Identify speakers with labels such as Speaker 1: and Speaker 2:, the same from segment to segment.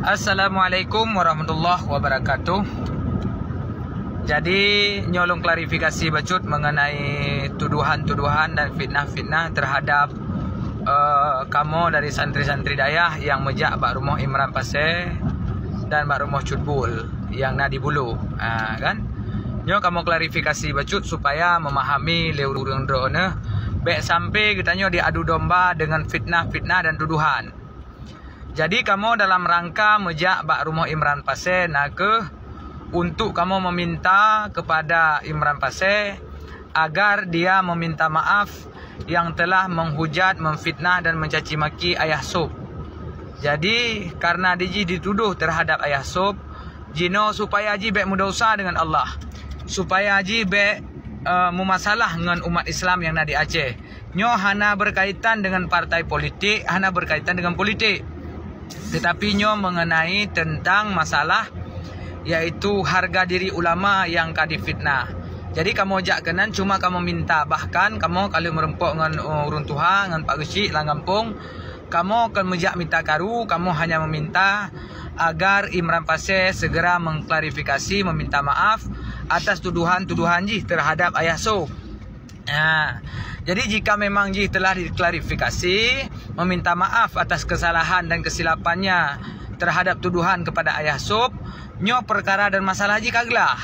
Speaker 1: Assalamualaikum warahmatullahi wabarakatuh. Jadi nyolong klarifikasi bacut mengenai tuduhan-tuduhan dan fitnah-fitnah terhadap kamu dari santri-santri dayah yang mejak Mbak Rumoh Imran Paseh dan Mbak Rumoh Cutbul yang nadi bulu, kan? Nyo kamu klarifikasi bacut supaya memahami leurung drone. Baik sampai kita nyo diadu domba dengan fitnah-fitnah dan tuduhan. Jadi kamu dalam rangka mejak Mbak Rumoh Imran Paseh untuk kamu meminta kepada Imran Paseh agar dia meminta maaf yang telah menghujat, memfitnah dan mencaci maki Ayah Sub. Jadi karena Diji dituduh terhadap Ayah Sub, Jino supaya Haji baik mudah dengan Allah, supaya Haji baik mumasalah dengan umat Islam yang ada di Aceh. Nyo hana berkaitan dengan partai politik, hana berkaitan dengan politik. Tetapi nyo mengenai tentang masalah yaitu harga diri ulama yang kadi fitnah. Jadi kamu jak kenan cuma kamu minta, bahkan kamu kalau merempok dengan urun Tuhan, dengan Pak Gusik Langgampung, kamu akan mejak minta karu, kamu hanya meminta agar Imran Paseh segera mengklarifikasi, meminta maaf atas tuduhan-tuduhan Ji terhadap Ayah Sub. Jadi jika memang Ji telah diklarifikasi, meminta maaf atas kesalahan dan kesilapannya terhadap tuduhan kepada Ayah Sub, nyo perkara dan masalah Ji kaglah.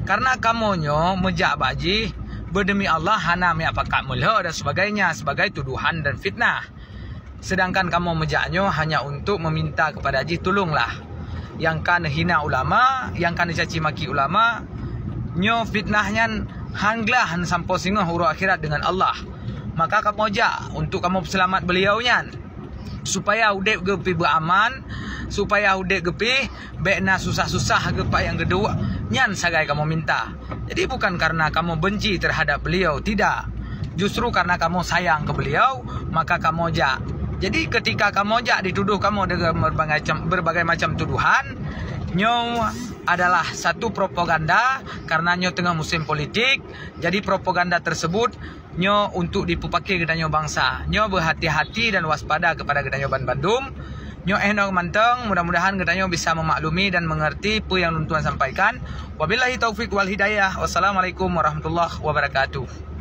Speaker 1: Karena kamu nyo mejak baji berdemi Allah hana miapakat mulia dan sebagainya sebagai tuduhan dan fitnah. Sedangkan kamu mejak nyo hanya untuk meminta kepada Ji tolonglah yang kan hina ulama, yang kan caci maki ulama, nyo fitnahnya hanglah han sampo singoh huru akhirat dengan Allah. Maka kamu jak untuk kamu selamat beliaunya supaya udek gepi beraman, supaya udek gepi bekna susah-susah gepa yang kedua nyan sagai kamu minta. Jadi bukan karena kamu benci terhadap beliau, tidak. Justru karena kamu sayang ke beliau, maka kamu jak. Jadi ketika kamu jak dituduh kamu dengan berbagai macam tuduhan, nyo adalah satu propaganda karena nyo tengah musim politik. Jadi propaganda tersebut nyo untuk dipakai gedanyo bangsa. Nyo berhati-hati dan waspada kepada gedanyo Bandung. Nyo ehnok manteng, mudah-mudahan gedanyo bisa memaklumi dan mengerti apa yang Tuhan sampaikan. Wabillahi taufik wal hidayah. Wassalamualaikum warahmatullahi wabarakatuh.